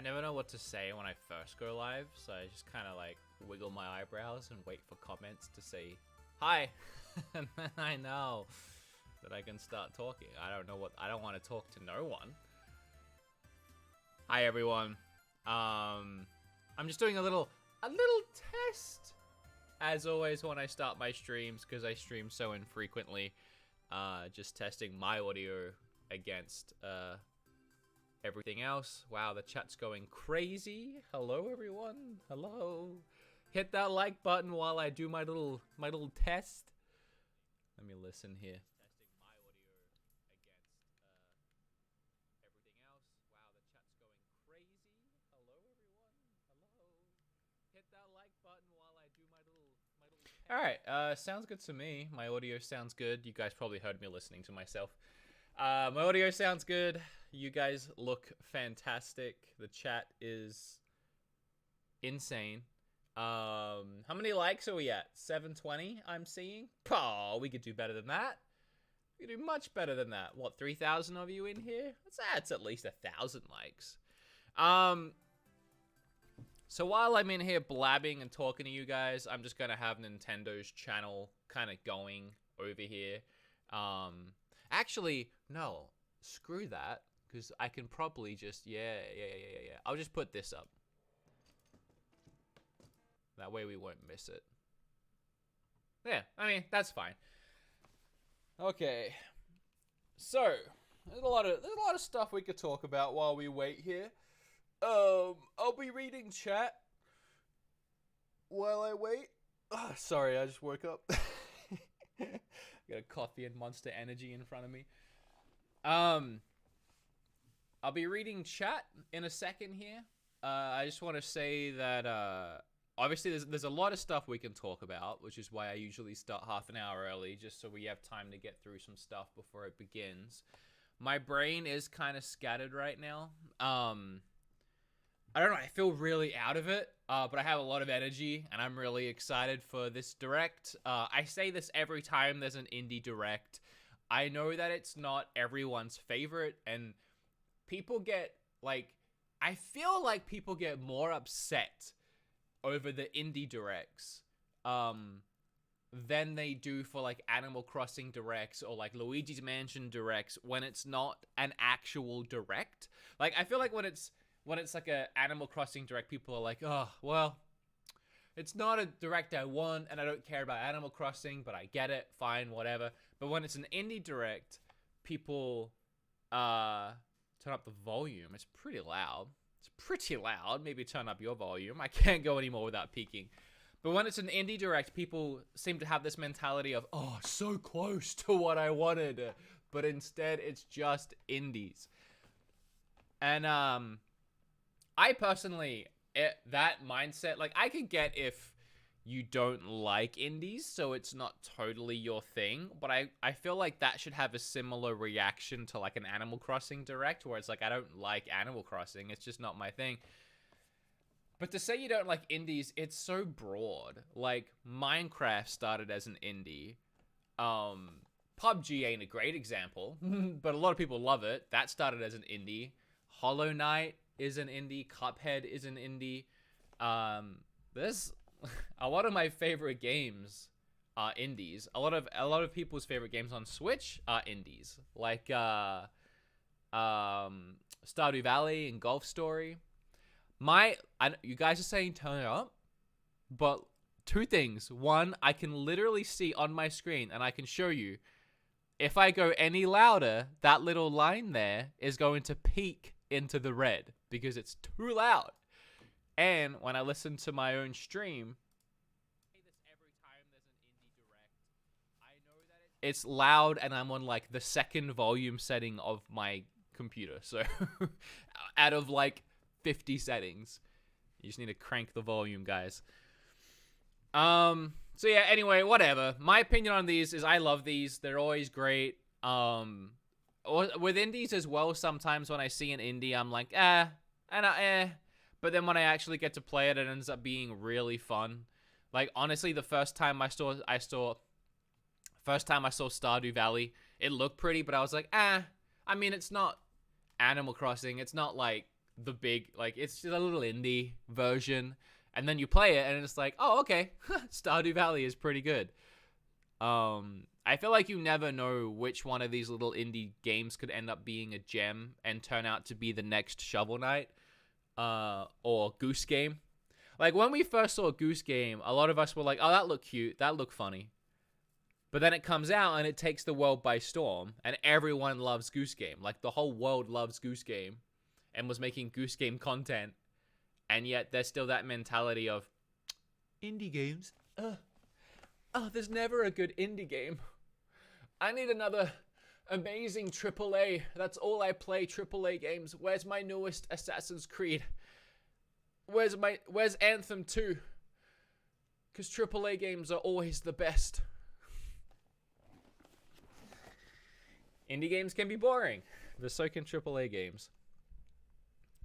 I never know what to say when I first go live, so I just kind of like wiggle my eyebrows and wait for comments to say hi, and then I know that I can start talking. I don't want to talk to no one. Hi everyone. I'm just doing a little test, as always when I start my streams, because I stream so infrequently. Just testing my audio against everything else. Wow, the chat's going crazy. Hello everyone. Hello. Hit that like button while I do my little test. Let me listen here. Testing my audio against everything else. Wow, the chat's going crazy. Hello everyone. Hello. Hit that like button while I do my little test. All right, sounds good to me. My audio sounds good. You guys probably heard me listening to myself. My audio sounds good. You guys look fantastic. The chat is insane. How many likes are we at? 720, I'm seeing. Oh, we could do better than that. We could do much better than that. What, 3,000 of you in here? That's at least 1,000 likes. So while I'm in here blabbing and talking to you guys, I'm just gonna have Nintendo's channel kind of going over here. Actually, no, screw that, because I can probably just, yeah. I'll just put this up. That way we won't miss it. Yeah, I mean, that's fine. Okay. So, there's a lot of stuff we could talk about while we wait here. I'll be reading chat while I wait. Oh, sorry, I just woke up. Got a coffee and Monster Energy in front of me. I'll be reading chat in a second here. I just want to say that obviously there's a lot of stuff we can talk about, which is why I usually start half an hour early, just so we have time to get through some stuff before it begins. My brain is kind of scattered right now. I don't know, I feel really out of it, but I have a lot of energy, and I'm really excited for this direct. I say this every time there's an indie direct. I know that it's not everyone's favorite, and people get, like, I feel like people get more upset over the indie directs than they do for, like, Animal Crossing directs or, like, Luigi's Mansion directs when it's not an actual direct. Like, I feel like when it's like a Animal Crossing direct, people are like, oh, well, it's not a direct I want, and I don't care about Animal Crossing, but I get it, fine, whatever. But when it's an indie direct, people turn up the volume. It's pretty loud. It's pretty loud. Maybe turn up your volume. I can't go anymore without peeking. But when it's an indie direct, people seem to have this mentality of, oh, so close to what I wanted. But instead, it's just indies. And I personally, that mindset, like, I could get if you don't like indies, so it's not totally your thing, but I feel like that should have a similar reaction to, like, an Animal Crossing direct, where it's like, I don't like Animal Crossing, it's just not my thing. But to say you don't like indies, it's so broad. Like, Minecraft started as an indie. PUBG ain't a great example, but a lot of people love it. That started as an indie. Hollow Knight is an indie. Cuphead is an indie. There's a lot of my favorite games are indies. A lot of people's favorite games on Switch are indies, like Stardew Valley and Golf Story. You guys are saying turn it up, but two things. One, I can literally see on my screen, and I can show you. If I go any louder, that little line there is going to peak into the red because it's too loud. And when I listen to my own stream, it's loud, and I'm on, like, the second volume setting of my computer. So out of, like, 50 settings, you just need to crank the volume, guys. So yeah, anyway, whatever. My opinion on these is I love these. They're always great. Or with indies as well, sometimes when I see an indie, I'm like, but then when I actually get to play it, it ends up being really fun. Like, honestly, the first time I saw Stardew Valley, it looked pretty, but I was like, I mean, it's not Animal Crossing. It's not like the big, like, it's just a little indie version, and then you play it and it's like, oh, okay, Stardew Valley is pretty good. I feel like you never know which one of these little indie games could end up being a gem and turn out to be the next Shovel Knight, or Goose Game. Like, when we first saw Goose Game, a lot of us were like, oh, that looked cute, that looked funny. But then it comes out and it takes the world by storm, and everyone loves Goose Game. Like, the whole world loves Goose Game and was making Goose Game content, and yet there's still that mentality of indie games. There's never a good indie game. I need another amazing AAA. That's all I play, AAA games. Where's my newest Assassin's Creed? Where's Anthem 2? Because AAA games are always the best. Indie games can be boring. But so can AAA games.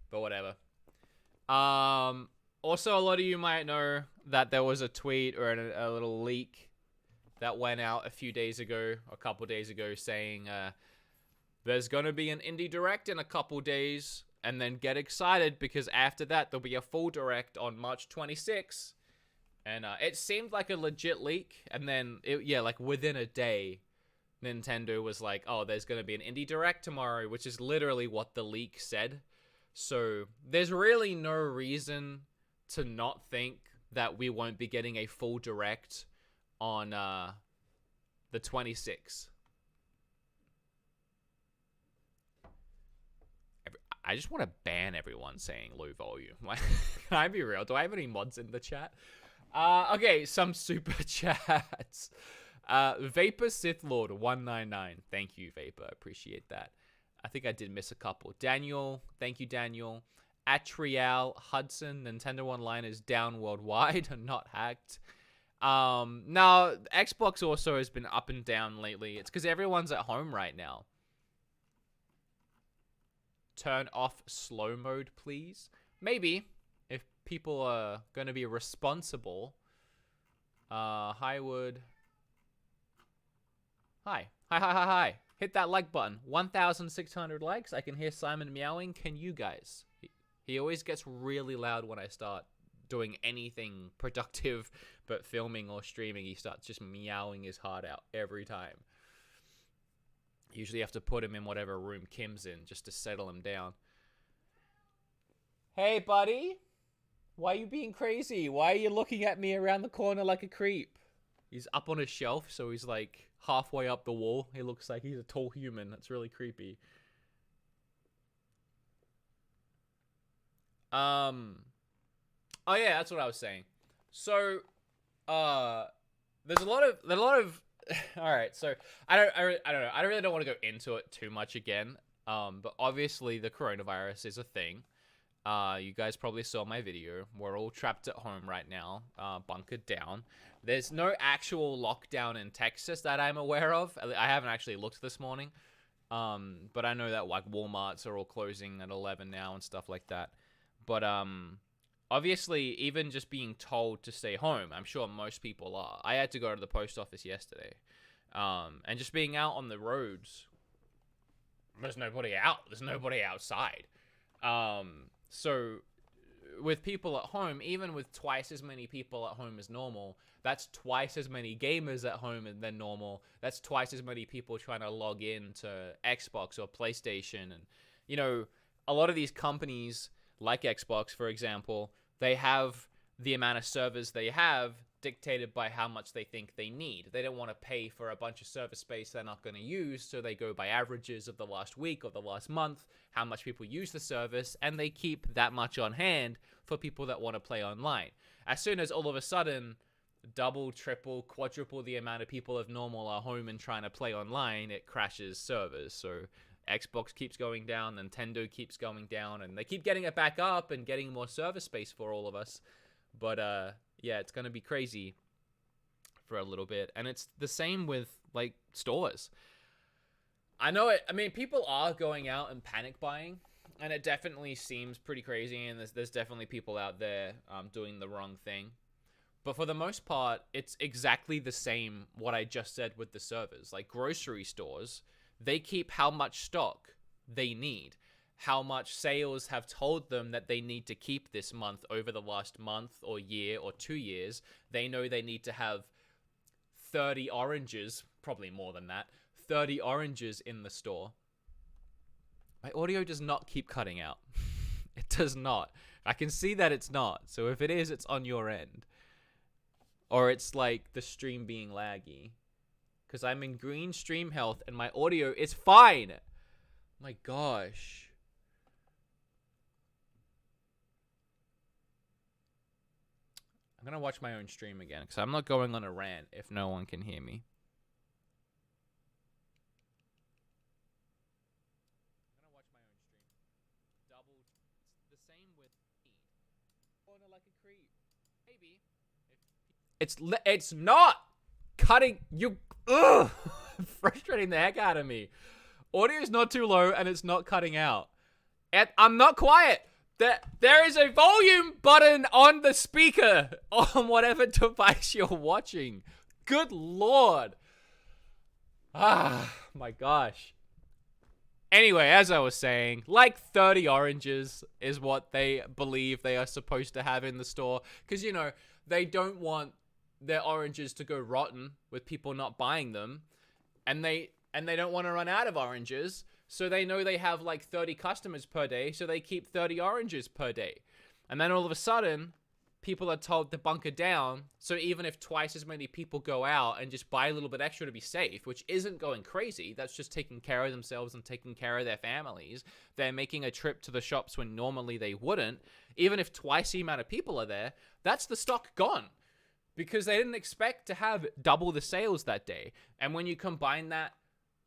But whatever. Also, a lot of you might know that there was a tweet or a little leak that went out a couple days ago, saying there's going to be an indie direct in a couple days, and then get excited because after that there'll be a full direct on March 26th. And it seemed like a legit leak, and then like within a day, Nintendo was like, oh, there's going to be an indie direct tomorrow, which is literally what the leak said. So there's really no reason to not think that we won't be getting a full direct on the 26th. I just want to ban everyone saying low volume. Like, can I be real? Do I have any mods in the chat? Okay, some super chats. Vapor Sith Lord 199. Thank you, Vapor. Appreciate that. I think I did miss a couple. Daniel, thank you, Daniel. Atrial Hudson, Nintendo Online is down worldwide and not hacked. Now, Xbox also has been up and down lately. It's because everyone's at home right now. Turn off slow mode, please. Maybe, if people are going to be responsible. Highwood. Hi. Hit that like button. 1,600 likes. I can hear Simon meowing. Can you guys? He always gets really loud when I start doing anything productive, but filming or streaming. He starts just meowing his heart out every time. Usually have to put him in whatever room Kim's in just to settle him down. Hey, buddy. Why are you being crazy? Why are you looking at me around the corner like a creep? He's up on a shelf, so he's like halfway up the wall. He looks like he's a tall human. That's really creepy. Oh yeah, that's what I was saying. So, there's a lot of. All right, so I don't know. I really don't want to go into it too much again. But obviously the coronavirus is a thing. You guys probably saw my video. We're all trapped at home right now, bunkered down. There's no actual lockdown in Texas that I'm aware of. I haven't actually looked this morning. But I know that like Walmarts are all closing at 11 now and stuff like that. But obviously, even just being told to stay home, I'm sure most people are. I had to go to the post office yesterday. And just being out on the roads, there's nobody out. There's nobody outside. So with people at home, even with twice as many people at home as normal, that's twice as many gamers at home than normal. That's twice as many people trying to log in to Xbox or PlayStation. And, you know, a lot of these companies, like Xbox, for example, they have the amount of servers they have dictated by how much they think they need. They don't want to pay for a bunch of server space they're not going to use, so they go by averages of the last week or the last month, how much people use the service, and they keep that much on hand for people that want to play online. As soon as all of a sudden, double, triple, quadruple the amount of people of normal are home and trying to play online, it crashes servers. So Xbox keeps going down, Nintendo keeps going down, and they keep getting it back up and getting more server space for all of us. But yeah, it's going to be crazy for a little bit. And it's the same with like stores. I know it. I mean, people are going out and panic buying, and it definitely seems pretty crazy. And there's definitely people out there doing the wrong thing. But for the most part, it's exactly the same what I just said with the servers. Like grocery stores, they keep how much stock they need. how much sales have told them that they need to keep this month over the last month or year or 2 years. They know they need to have 30 oranges, probably more than that, 30 oranges in the store. My audio does not keep cutting out. It does not. I can see that it's not. So if it is, it's on your end. Or it's like the stream being laggy. Because I'm in green stream health and my audio is fine. My gosh. I'm going to watch my own stream again. Because I'm not going on a rant if no one can hear me. I'm going to watch my own stream. Double. It's the same with me. Corner like a creep. Maybe. It's not cutting you. Ugh, frustrating the heck out of me. Audio is not too low and it's not cutting out. And I'm not quiet. There is a volume button on the speaker on whatever device you're watching. Good Lord. Ah, my gosh. Anyway, as I was saying, like 30 oranges is what they believe they are supposed to have in the store. Because, you know, they don't want their oranges to go rotten with people not buying them. And they don't want to run out of oranges. So they know they have like 30 customers per day. So they keep 30 oranges per day. And then all of a sudden, people are told to bunker down. So even if twice as many people go out and just buy a little bit extra to be safe, which isn't going crazy, that's just taking care of themselves and taking care of their families. They're making a trip to the shops when normally they wouldn't. Even if twice the amount of people are there, that's the stock gone. Because they didn't expect to have double the sales that day. And when you combine that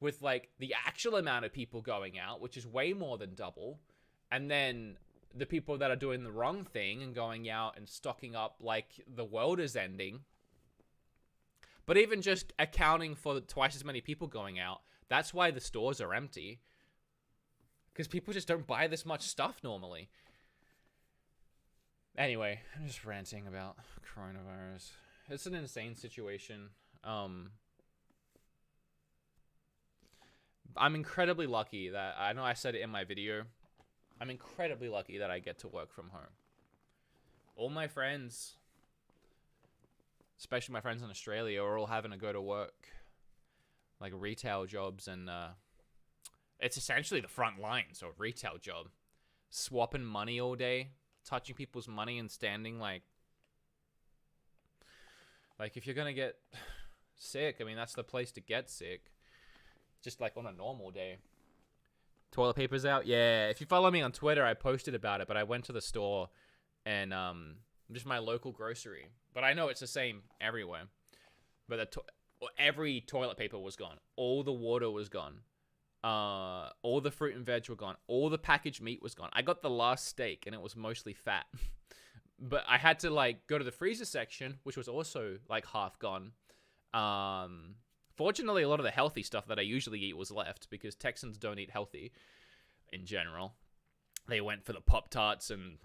with like the actual amount of people going out, which is way more than double, and then the people that are doing the wrong thing and going out and stocking up like the world is ending. But even just accounting for twice as many people going out, that's why the stores are empty. Because people just don't buy this much stuff normally. Anyway, I'm just ranting about coronavirus. It's an insane situation. I'm incredibly lucky that, I know I said it in my video, I'm incredibly lucky that I get to work from home. All my friends, especially my friends in Australia, are all having to go to work, like retail jobs, and it's essentially the front line, so a retail job. Swapping money all day, touching people's money and standing like if you're gonna get sick, I mean, that's the place to get sick. Just like on a normal day. Toilet paper's out? Yeah, if you follow me on Twitter, I posted about it, but I went to the store and just my local grocery. But I know it's the same everywhere. But every toilet paper was gone. All the water was gone. All the fruit and veg were gone. All the packaged meat was gone. I got the last steak and it was mostly fat. But I had to like go to the freezer section, which was also like half gone. Fortunately, a lot of the healthy stuff that I usually eat was left because Texans don't eat healthy in general. They went for the Pop-Tarts and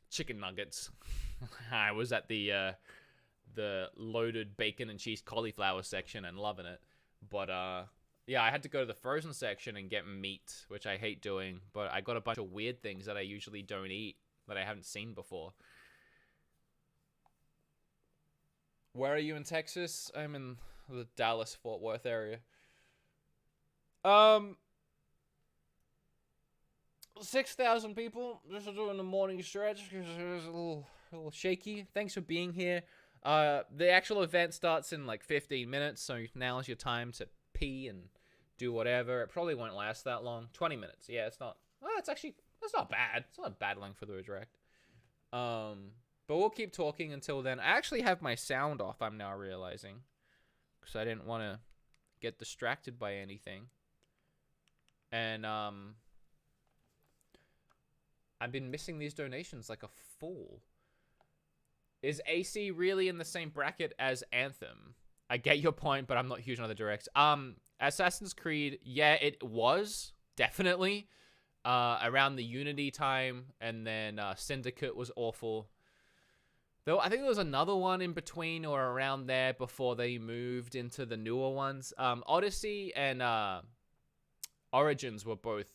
chicken nuggets. I was at the loaded bacon and cheese cauliflower section and loving it. But yeah, I had to go to the frozen section and get meat, which I hate doing. But I got a bunch of weird things that I usually don't eat that I haven't seen before. Where are you in Texas? I'm in the Dallas-Fort Worth area. 6,000 people just doing the morning stretch because it was a little shaky. Thanks for being here. The actual event starts in like 15 minutes, so now's your time to pee and do whatever. It probably won't last that long. 20 minutes. Yeah, it's not. Well, that's not bad. It's not a bad length for the redirect. But we'll keep talking until then. I actually have my sound off, I'm now realizing. Because I didn't want to get distracted by anything. And, I've been missing these donations like a fool. Is AC really in the same bracket as Anthem? I get your point, but I'm not huge on other directs. Assassin's Creed, yeah, it was. Definitely. Around the Unity time. And then, Syndicate was awful. Though I think there was another one in between or around there before they moved into the newer ones. Odyssey and Origins were both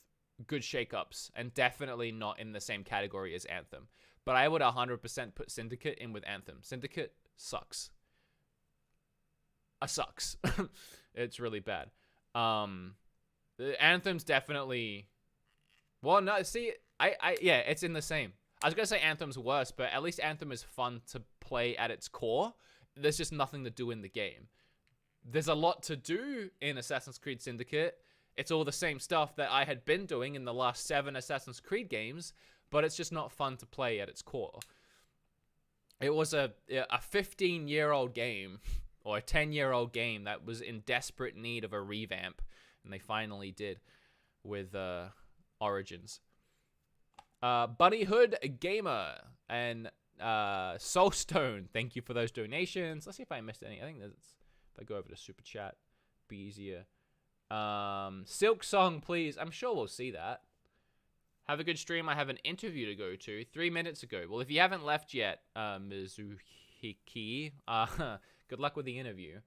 good shakeups, and definitely not in the same category as Anthem. But I would 100% put Syndicate in with Anthem. Syndicate sucks. Sucks. It's really bad. The Anthem's definitely... Well, no, see, yeah, it's in the same. I was going to say Anthem's worse, but at least Anthem is fun to play at its core. There's just nothing to do in the game. There's a lot to do in Assassin's Creed Syndicate. It's all the same stuff that I had been doing in the last 7 Assassin's Creed games, but it's just not fun to play at its core. It was a 15-year-old game, or a 10-year-old game that was in desperate need of a revamp, and they finally did with Origins. Bunnyhood Gamer and Soulstone, thank you for those donations. Let's see if I missed any. I think that's, if I go over to Super Chat, be easier. Silk Song, please. I'm sure we'll see that. Have a good stream. I have an interview to go to 3 minutes ago. Well, if you haven't left yet, Mizuhiki, good luck with the interview.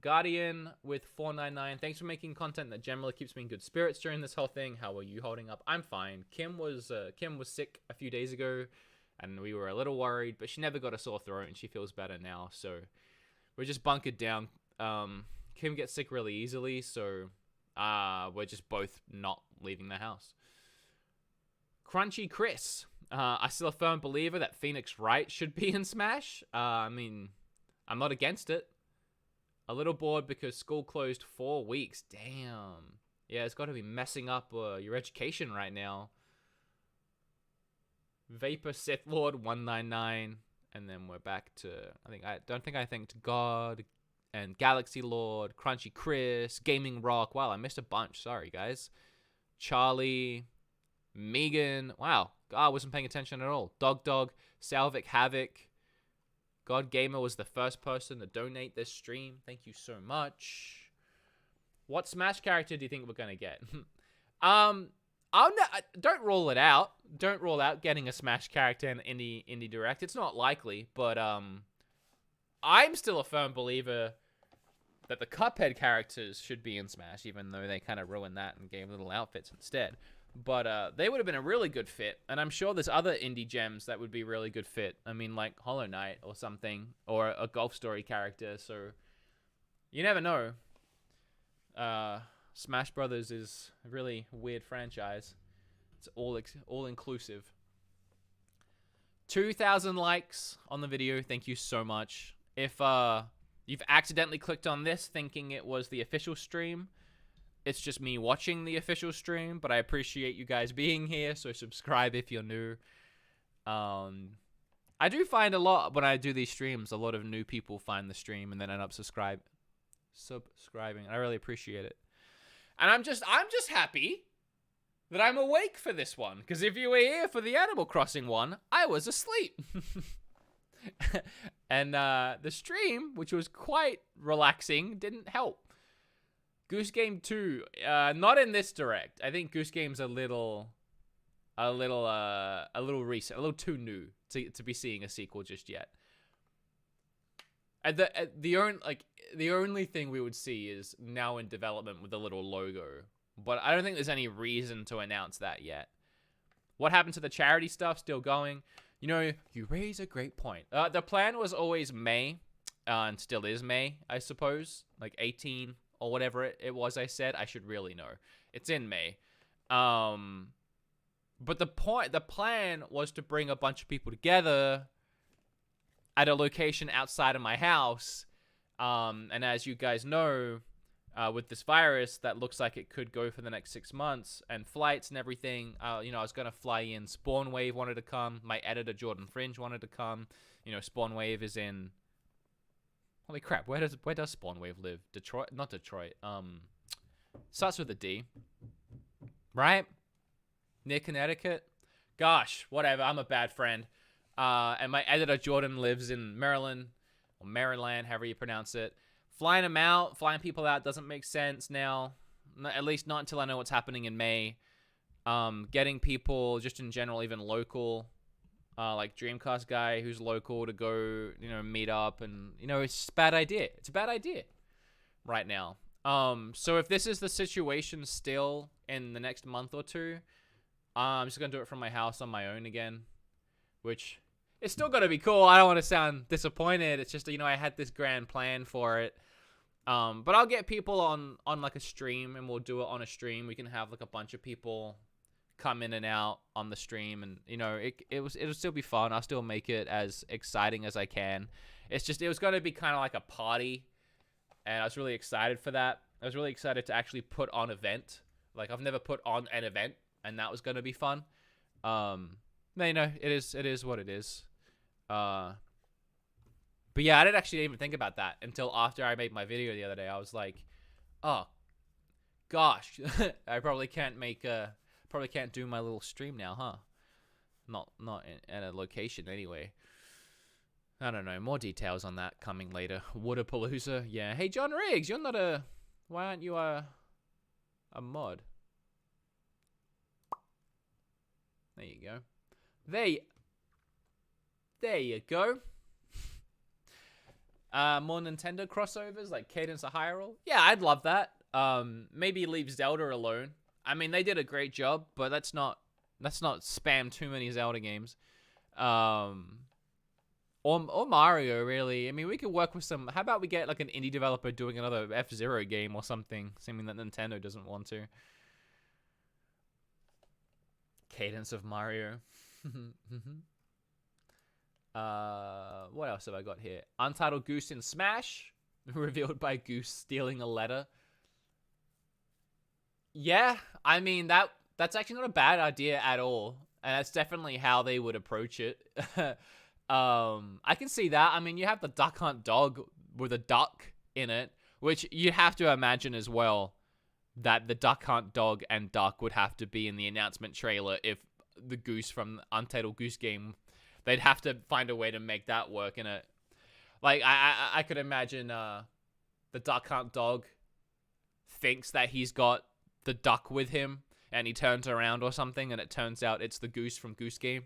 Guardian with 499. Thanks for making content that generally keeps me in good spirits during this whole thing. How are you holding up? I'm fine. Kim was sick a few days ago, and we were a little worried, but she never got a sore throat, and she feels better now. So we're just bunkered down. Kim gets sick really easily, so we're just both not leaving the house. Crunchy Chris. I'm still a firm believer that Phoenix Wright should be in Smash. I mean, I'm not against it. A little bored because school closed 4 weeks. Damn. Yeah, it's got to be messing up your education right now. Vapor Sith Lord 199. And then we're back to, I don't think I thanked God and Galaxy Lord, Crunchy Chris, Gaming Rock. Wow, I missed a bunch. Sorry, guys. Charlie, Megan. Wow, God, I wasn't paying attention at all. Dog, Salvic Havoc. God Gamer was the first person to donate this stream. Thank you so much. What Smash character do you think we're gonna get? Don't rule it out. Don't rule out getting a Smash character in Indie Direct. It's not likely, but I'm still a firm believer that the Cuphead characters should be in Smash, even though they kind of ruined that and gave little outfits instead. But they would have been a really good fit, and I'm sure there's other indie gems that would be really good fit. I mean, like Hollow Knight or something, or a Golf Story character. So you never know. Smash Brothers is a really weird franchise. It's all inclusive. 2,000 likes on the video. Thank you so much. If you've accidentally clicked on this thinking it was the official stream, it's just me watching the official stream, but I appreciate you guys being here, so subscribe if you're new. I do find a lot, when I do these streams, a lot of new people find the stream and then end up subscribing. I really appreciate it. And I'm just happy that I'm awake for this one, because if you were here for the Animal Crossing one, I was asleep. And the stream, which was quite relaxing, didn't help. Goose Game 2, not in this direct. I think Goose Game's a little recent, a little too new to be seeing a sequel just yet. And the only thing we would see is now in development with the little logo, but I don't think there's any reason to announce that yet. What happened to the charity stuff? Still going. You know, you raise a great point. The plan was always May, and still is May, I suppose, like 18. Or whatever it was I said. I should really know. It's in May. But the plan was to bring a bunch of people together at a location outside of my house. And as you guys know, with this virus that looks like it could go for the next 6 months, and flights and everything, you know, I was going to fly in. Spawn Wave wanted to come. My editor, Jordan Fringe, wanted to come. You know, Spawn Wave is in... Holy crap, where does Spawn Wave live? Detroit? Not Detroit. Starts with a D. Right? Near Connecticut? Gosh, whatever. I'm a bad friend. And my editor, Jordan, lives in Maryland. Or Maryland, however you pronounce it. Flying people out doesn't make sense now. At least not until I know what's happening in May. Getting people, just in general, even local... like Dreamcast guy who's local to go, you know, meet up, and, you know, it's just a bad idea. It's a bad idea right now. So if this is the situation still in the next month or two, I'm just gonna do it from my house on my own again, which it's still gonna be cool. I don't want to sound disappointed. It's just, I had this grand plan for it. But I'll get people on like a stream, and we'll do it on a stream. We can have like a bunch of people come in and out on the stream, and it'll still be fun. I'll still make it as exciting as I can. It's just, it was gonna be kind of like a party, and I was really excited for that. I was really excited to actually put on an event. Like, I've never put on an event, and that was gonna be fun. It is what it is. But yeah, I didn't actually even think about that until after I made my video the other day. I was like, oh gosh, I probably can't do my little stream now, huh? Not in a location anyway. I don't know. More details on that coming later. Waterpalooza. Yeah. Hey, John Riggs, you're not a... Why aren't you a mod? There you go. There you go. More Nintendo crossovers like Cadence of Hyrule. Yeah, I'd love that. Maybe leave Zelda alone. I mean, they did a great job, but let's not spam too many Zelda games. Or Mario, really. I mean, we could work with some... How about we get like an indie developer doing another F-Zero game or something, assuming that Nintendo doesn't want to. Cadence of Mario. What else have I got here? Untitled Goose in Smash, revealed by Goose stealing a letter. Yeah, I mean, that's actually not a bad idea at all, and that's definitely how they would approach it. I can see that. I mean, you have the Duck Hunt dog with a duck in it, which you have to imagine as well that the Duck Hunt dog and duck would have to be in the announcement trailer if the Goose from Untitled Goose Game. They'd have to find a way to make that work in it. Like, I could imagine the Duck Hunt dog thinks that he's got the duck with him, and he turns around or something, and it turns out it's the Goose from Goose Game.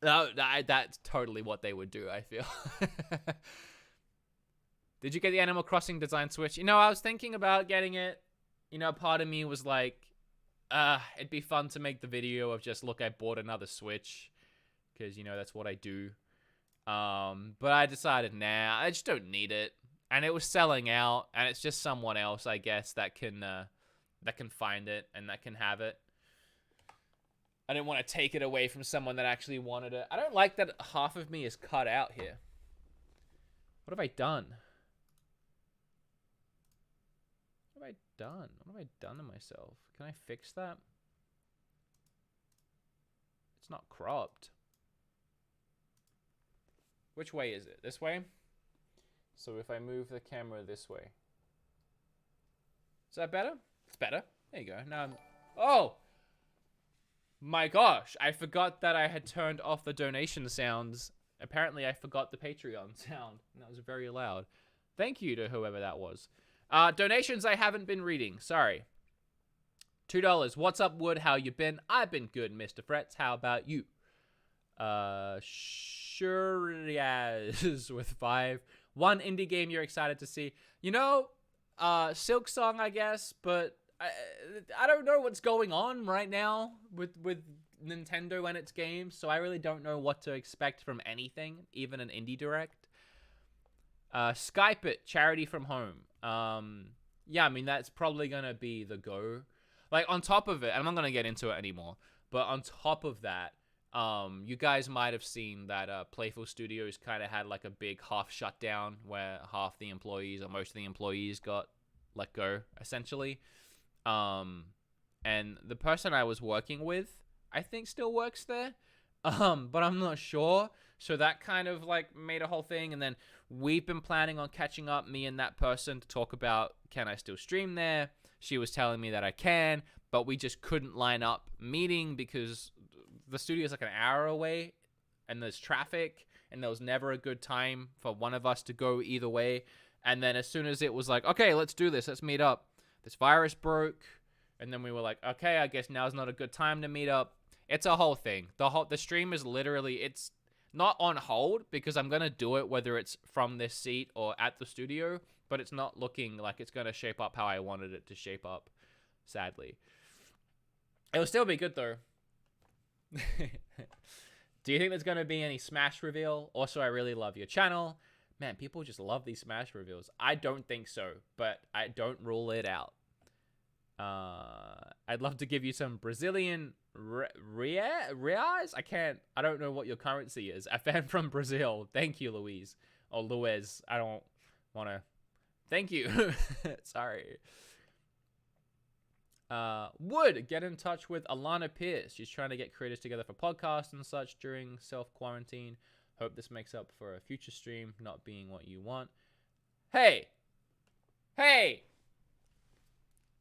No, that's totally what they would do, I feel. Did you get the Animal Crossing design Switch? I was thinking about getting it. Part of me was like, it'd be fun to make the video of just, look, I bought another Switch, because, that's what I do. But I decided, nah, I just don't need it. And it was selling out, and it's just someone else, I guess, that can find it and that can have it. I didn't want to take it away from someone that actually wanted it. I don't like that half of me is cut out here. What have I done? What have I done? What have I done to myself? Can I fix that? It's not cropped. Which way is it? This way? So if I move the camera this way. Is that better? It's better. There you go. Now I'm... Oh! My gosh, I forgot that I had turned off the donation sounds. Apparently, I forgot the Patreon sound. And that was very loud. Thank you to whoever that was. Donations I haven't been reading. Sorry. $2. What's up, Wood? How you been? I've been good, Mr. Fretz. How about you? Sure as with 5. One indie game you're excited to see. Silk Song, I guess, but I don't know what's going on right now with Nintendo and its games, so I really don't know what to expect from anything, even an indie direct. Skype It, Charity from Home. Yeah, I mean, that's probably gonna be the go. Like, on top of it, and I'm not gonna get into it anymore, but on top of that, you guys might have seen that Playful Studios kind of had like a big half shutdown where half the employees or most of the employees got let go, essentially. And the person I was working with, I think still works there, but I'm not sure. So that kind of like made a whole thing. And then we've been planning on catching up, me and that person, to talk about, can I still stream there? She was telling me that I can, but we just couldn't line up meeting because the studio is like an hour away and there's traffic and there was never a good time for one of us to go either way. And then as soon as it was like, okay, let's do this, let's meet up, this virus broke. And then we were like, okay, I guess now's not a good time to meet up. It's a whole thing. The stream is literally, it's not on hold because I'm going to do it whether it's from this seat or at the studio. but it's not looking like it's going to shape up how I wanted it to shape up, sadly. It'll still be good, though. Do you think there's going to be any Smash reveal? Also, I really love your channel. Man, people just love these Smash reveals. I don't think so, but I don't rule it out. I'd love to give you some Brazilian reais. I don't know what your currency is. A fan from Brazil. Thank you, Louise. Or Luiz. I don't want to. Thank you. Sorry. Would get in touch with Alana Pierce. She's trying to get creators together for podcasts and such during self-quarantine. Hope this makes up for a future stream not being what you want. Hey!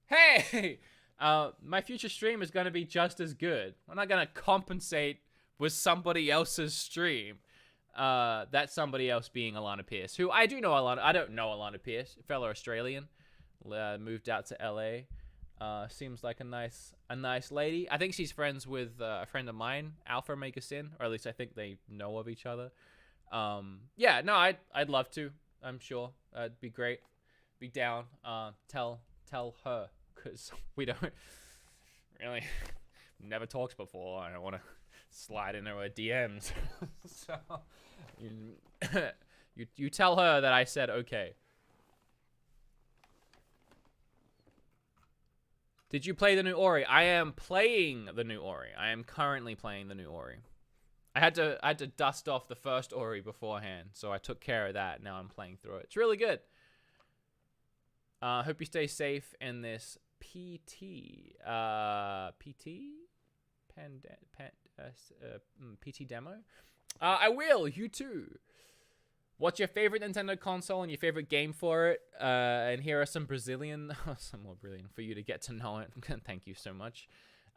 My future stream is going to be just as good. I'm not going to compensate with somebody else's stream. That somebody else being Alana Pierce, who I do know Alana. I don't know Alana Pierce, fellow Australian. Moved out to LA. Seems like a nice lady. I think she's friends with a friend of mine, Alpha Make a Sin, or at least I think they know of each other. Yeah, no, I'd love to. I'm sure it'd be great. Be down. Tell her, because we don't really never talked before. I don't want to slide into her DMs. So you tell her that I said okay. Did you play the new Ori? I am playing the new Ori. I am currently playing the new Ori. I had to dust off the first Ori beforehand, so I took care of that. Now I'm playing through it. It's really good. Hope you stay safe in this PT demo. I will. You too. What's your favorite Nintendo console and your favorite game for it? And here are some more Brazilian for you to get to know it. Thank you so much.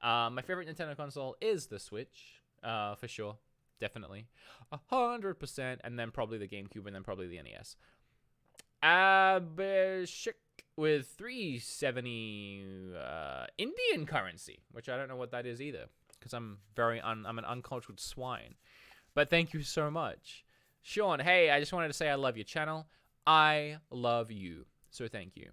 My favorite Nintendo console is the Switch, for sure, definitely, 100%, and then probably the GameCube, and then probably the NES. Abhishek with 370 Indian currency, which I don't know what that is either, because I'm an uncultured swine. But thank you so much. Sean, hey, I just wanted to say I love your channel. I love you. So thank you.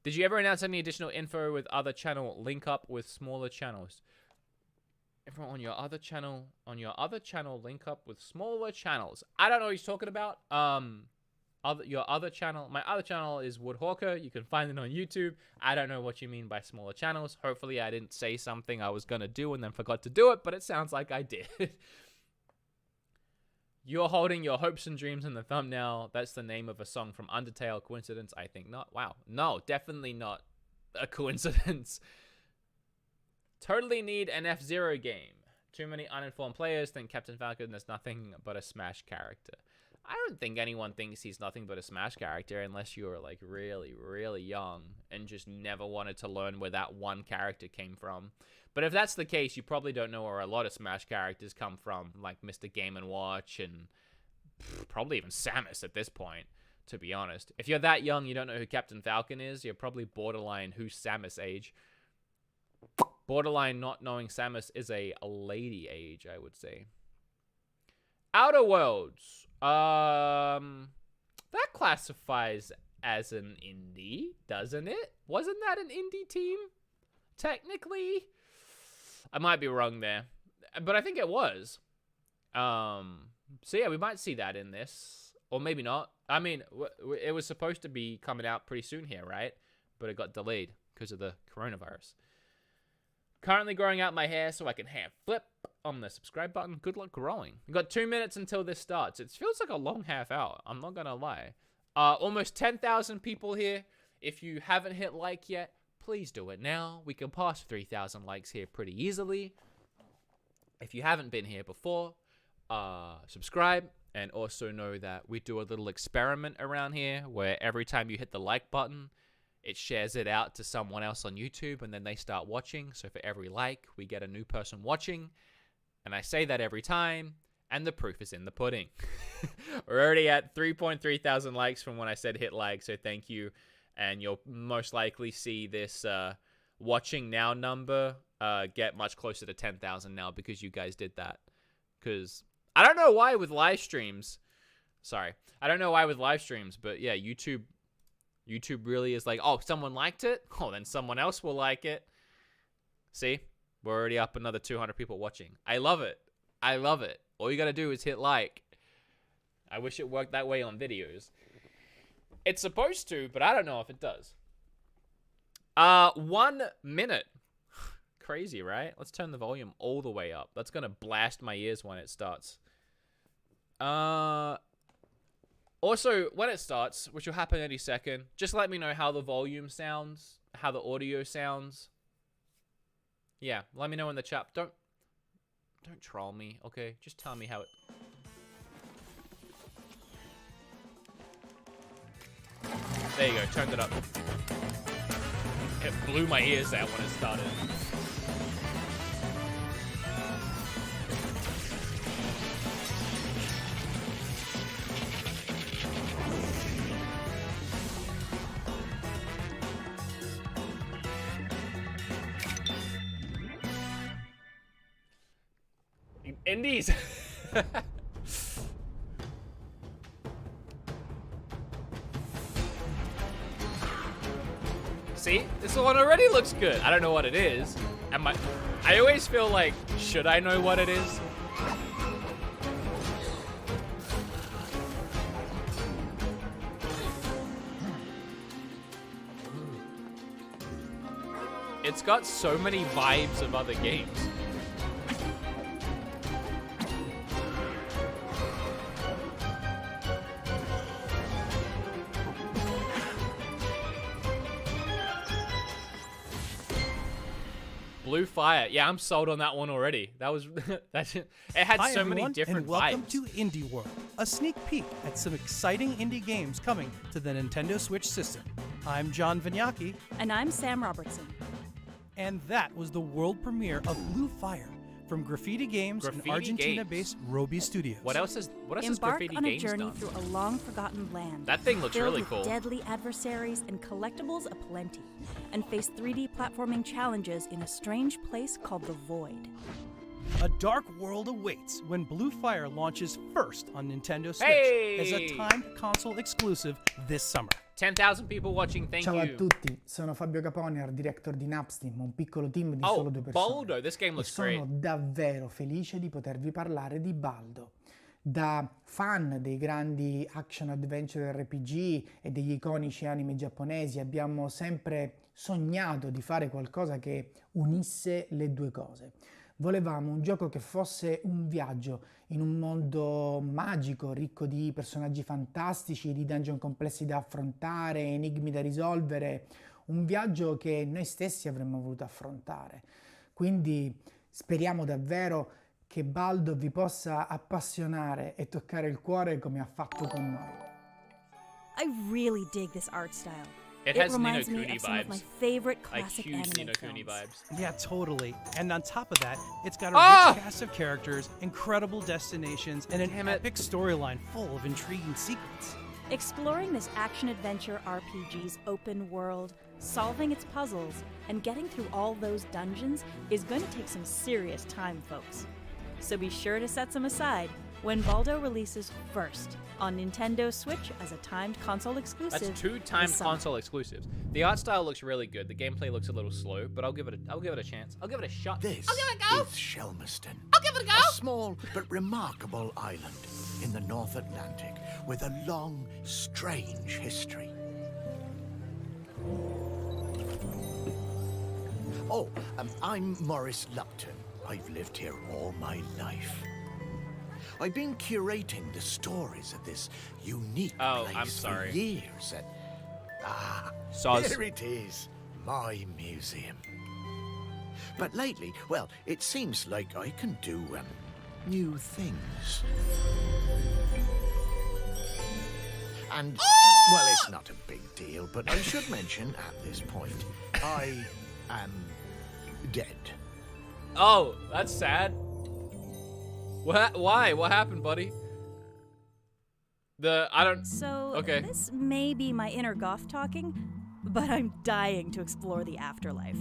Did you ever announce any additional info with other channel link up with smaller channels? Everyone on your other channel, link up with smaller channels. I don't know what he's talking about. Your other channel, my other channel is Woodhawker. You can find it on YouTube. I don't know what you mean by smaller channels. Hopefully I didn't say something I was going to do and then forgot to do it, but it sounds like I did. You're holding your hopes and dreams in the thumbnail. That's the name of a song from Undertale. Coincidence? I think not. Wow. No, definitely not a coincidence. Totally need an F-Zero game. Too many uninformed players think Captain Falcon is nothing but a Smash character. I don't think anyone thinks he's nothing but a Smash character unless you're like really, really young and just never wanted to learn where that one character came from. But if that's the case, you probably don't know where a lot of Smash characters come from, like Mr. Game & Watch and probably even Samus at this point, to be honest. If you're that young, you don't know who Captain Falcon is, you're probably borderline who's Samus age. Borderline not knowing Samus is a lady age, I would say. Outer Worlds. That classifies as an indie, doesn't it? Wasn't that an indie team? Technically? I might be wrong there, but I think it was. So yeah, we might see that in this, or maybe not. I mean, it was supposed to be coming out pretty soon here, right? But it got delayed because of the coronavirus. Currently growing out my hair so I can hand flip on the subscribe button. Good luck growing. We've got 2 minutes until this starts. It feels like a long half hour. I'm not gonna lie. Almost 10,000 people here. If you haven't hit like yet, please do it now. We can pass 3,000 likes here pretty easily. If you haven't been here before, subscribe, and also know that we do a little experiment around here where every time you hit the like button, it shares it out to someone else on YouTube, and then they start watching. So for every like, we get a new person watching. And I say that every time, and the proof is in the pudding. We're already at 3.3 thousand likes from when I said hit like, so thank you. And you'll most likely see this watching now number get much closer to 10,000 now because you guys did that. Because I don't know why with live streams. Sorry. I don't know why with live streams, but yeah, YouTube YouTube really is like, oh, someone liked it? Oh, then someone else will like it. See? We're already up another 200 people watching. I love it. I love it. All you gotta do is hit like. I wish it worked that way on videos. It's supposed to, but I don't know if it does. 1 minute. Crazy, right? Let's turn the volume all the way up. That's gonna blast my ears when it starts. Also, when it starts, which will happen any second, just let me know how the volume sounds, how the audio sounds. Yeah, let me know in the chat. Don't troll me, okay? Just tell me how it... There you go, turned it up. It blew my ears out when it started. Indies. See, this one already looks good. I don't know what it is. I always feel like, should I know what it is? It's got so many vibes of other games. Blue Fire. Yeah, I'm sold on that one already. That was it had Hi, so many everyone, different and welcome vibes. to Indie World, a sneak peek at some exciting indie games coming to the Nintendo Switch system. I'm John Vignacchi, And I'm Sam Robertson. and that was the world premiere of Blue Fire from Graffiti Games Graffiti and Argentina-based Roby Studios. What else has Embark Graffiti on a Games journey done? through a long-forgotten land. That thing looks filled really with cool. deadly adversaries and collectibles aplenty, and face 3D platforming challenges in a strange place called the Void. A dark world awaits when Blue Fire launches first on Nintendo Switch as a Hey! timed console exclusive this summer. 10,000 people watching. Thank Ciao a you. tutti, sono Fabio Caponi, art director di Napsteam, un piccolo team di solo 2 persone. Baldo, this game E looks sono great. davvero felice di potervi parlare di Baldo. Da fan dei grandi action adventure RPG e degli iconici anime giapponesi abbiamo sempre sognato di fare qualcosa che unisse le due cose. Volevamo un gioco che fosse un viaggio in un mondo magico, ricco di personaggi fantastici, di dungeon complessi da affrontare, enigmi da risolvere, un viaggio che noi stessi avremmo voluto affrontare. Quindi speriamo davvero che Baldo vi possa appassionare e toccare il cuore come ha fatto con noi. I really dig this art style. It has Ni no reminds me Kuni of some of my vibes. favorite Like classic huge Ni anime no Kuni films. vibes. Yeah, totally. And on top of that, it's got a Ah! rich cast of characters, incredible destinations, and an Damn it. epic storyline full of intriguing secrets. Exploring this action-adventure RPG's open world, solving its puzzles, and getting through all those dungeons is going to take some serious time, folks. So be sure to set some aside when Baldo releases first on Nintendo Switch as a timed console exclusive. That's 2 timed this summer. console exclusives. The art style looks really good. The gameplay looks a little slow, but I'll give it a chance. I'll give it a shot. This I'll give it a go. is Shelmerston. I'll give it a go. A small but remarkable island in the North Atlantic with a long, strange history. Oh, I'm Maurice Lupton. I've lived here all my life. I've been curating the stories of this unique Oh, place I'm sorry. for years, and Soz. here it is, my museum. But lately, well, it seems like I can do new things. And, well, it's not a big deal, but I should mention at this point, I am dead. Oh, that's sad. What? Why? What happened, buddy? I don't... So, Okay. this may be my inner goth talking, but I'm dying to explore the afterlife.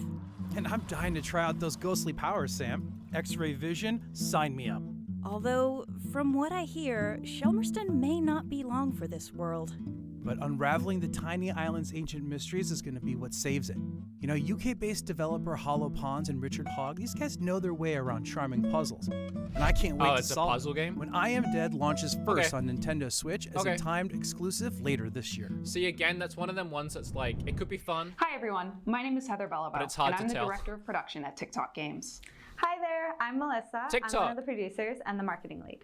And I'm dying to try out those ghostly powers, Sam. X-ray vision, sign me up. Although, from what I hear, Shelmerston may not be long for this world. but unraveling the tiny island's ancient mysteries is going to be what saves it. You know, UK-based developer Hollow Ponds and Richard Hogg, these guys know their way around charming puzzles. And I can't wait to it's a solve puzzle game? when I Am Dead launches first Okay. on Nintendo Switch as a timed exclusive later this year. See, again, that's one of them ones that's like, it could be fun. Hi everyone, my name is Heather Bellabo, But it's hard and to I'm the tell. director of production at TikTok Games. Hi there, I'm Melissa. TikTok. I'm one of the producers and the marketing lead.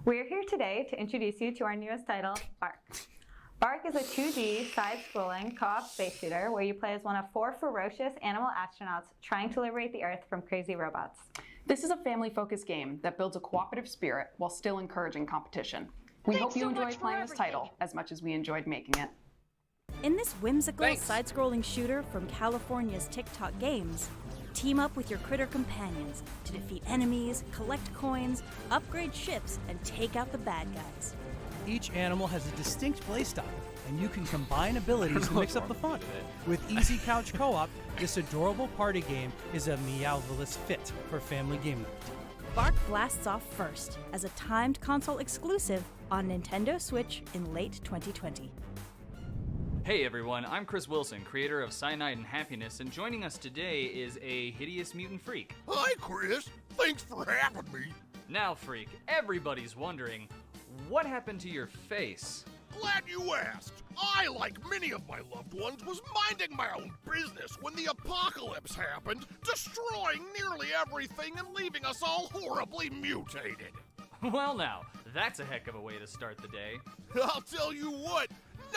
We're here today to introduce you to our newest title, Bark. Bark is a 2D, side-scrolling, co-op space shooter where you play as one of 4 ferocious animal astronauts trying to liberate the Earth from crazy robots. This is a family-focused game that builds a cooperative spirit while still encouraging competition. We hope you enjoy playing this title as much as we enjoyed making it. In this whimsical Thanks. side-scrolling shooter from California's TikTok Games, team up with your critter companions to defeat enemies, collect coins, upgrade ships, and take out the bad guys. Each animal has a distinct playstyle, and you can combine abilities to mix up the fun. With Easy Couch Co-op, this adorable party game is a Meowvelous fit for family game night. Bark blasts off first as a timed console exclusive on Nintendo Switch in late 2020. Hey everyone, I'm Chris Wilson, creator of Cyanide and Happiness, and joining us today is a hideous mutant freak. Hi, Chris. Thanks for having me. Now, freak, everybody's wondering, what happened to your face? Glad you asked. I, like many of my loved ones, was minding my own business when the apocalypse happened, destroying nearly everything and leaving us all horribly mutated. Well now, that's a heck of a way to start the day. I'll tell you what,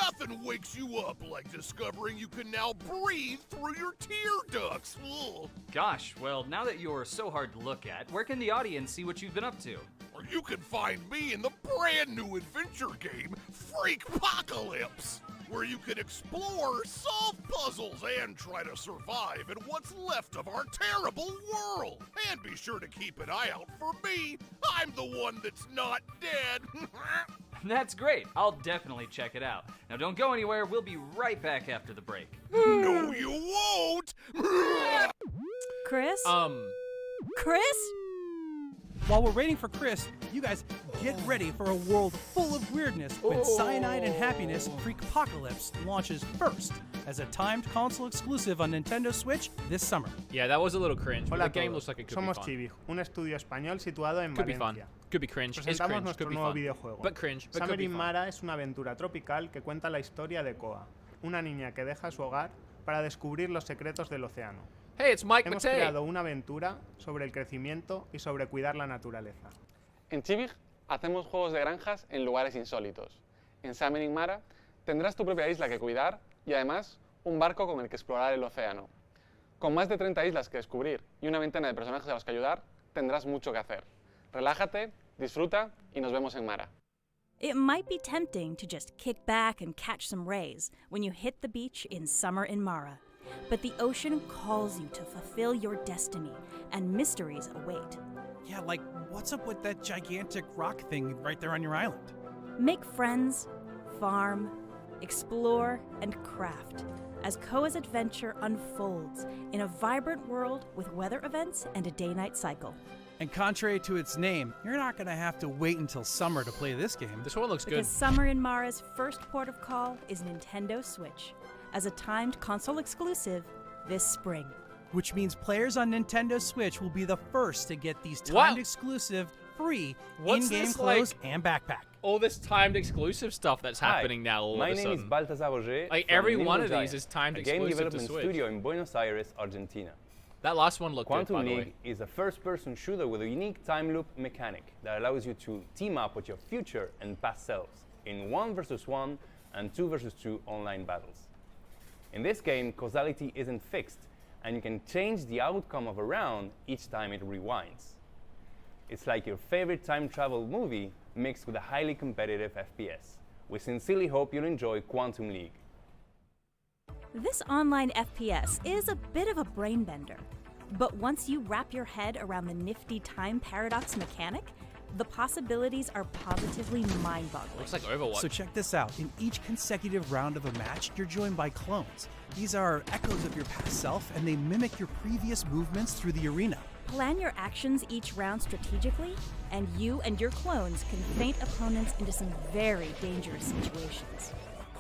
nothing wakes you up like discovering you can now breathe through your tear ducts. Ugh. Gosh, well, now that you're so hard to look at, where can the audience see what you've been up to? Or you can find me in the brand new adventure game, Freakpocalypse, where you can explore, solve puzzles, and try to survive in what's left of our terrible world. And be sure to keep an eye out for me. I'm the one that's not dead. That's great, I'll definitely check it out. Now don't go anywhere, we'll be right back after the break. No, you won't. Chris? Chris? While we're waiting for Chris, you guys get ready for a world full of weirdness when Cyanide and Happiness Freakpocalypse launches first as a timed console exclusive on Nintendo Switch this summer. Yeah, that was a little cringe, but Hola the a game todos, looks like it could somos be fun. Chibi, un estudio español situado en Could be fun. Valencia. Could be cringe. It's Presentamos cringe. nuestro Could be nuevo fun. videojuego. But cringe. But could Summer be in fun. Mara es una aventura tropical que cuenta la historia de Koa, una niña que deja su hogar para descubrir los secretos del océano. Hey, it's Mike Hemos Matei. creado una aventura sobre el crecimiento y sobre cuidar la naturaleza. En Chibig hacemos juegos de granjas en lugares insólitos. En Summer in Mara tendrás tu propia isla que cuidar y además un barco con el que explorar el océano. Con más de 30 islas que descubrir y una veintena de personajes a los que ayudar, tendrás mucho que hacer. Relájate, disfruta y nos vemos en Mara. It might be tempting to just kick back and catch some rays when you hit the beach in Summer in Mara. But the ocean calls you to fulfill your destiny, and mysteries await. Yeah, like, what's up with that gigantic rock thing right there on your island? Make friends, farm, explore, and craft as Koa's adventure unfolds in a vibrant world with weather events and a day-night cycle. And contrary to its name, you're not going to have to wait until summer to play this game. This one looks good. Because Summer in Mara's first port of call is Nintendo Switch, as a timed console exclusive this spring. Which means players on Nintendo Switch will be the first to get these Wow. timed exclusive, free, What's in-game this, clothes like- and backpack. All this timed exclusive stuff that's happening now all My of a name is sudden. Baltasar Roger. Like, from every Ninja one of Giant, these is timed a game exclusive to development Switch. studio in Buenos Aires, Argentina. That last one looked good, by Quantum the League way. is a first-person shooter with a unique time loop mechanic that allows you to team up with your future and past selves in 1 versus 1 and 2 versus 2 online battles. In this game, causality isn't fixed, and you can change the outcome of a round each time it rewinds. It's like your favorite time travel movie mixed with a highly competitive FPS. We sincerely hope you'll enjoy Quantum League. This online FPS is a bit of a brain bender, but once you wrap your head around the nifty time paradox mechanic, the possibilities are positively mind-boggling. Looks like Overwatch. So check this out. In each consecutive round of a match, you're joined by clones. These are echoes of your past self, and they mimic your previous movements through the arena. Plan your actions each round strategically, and you and your clones can feint opponents into some very dangerous situations.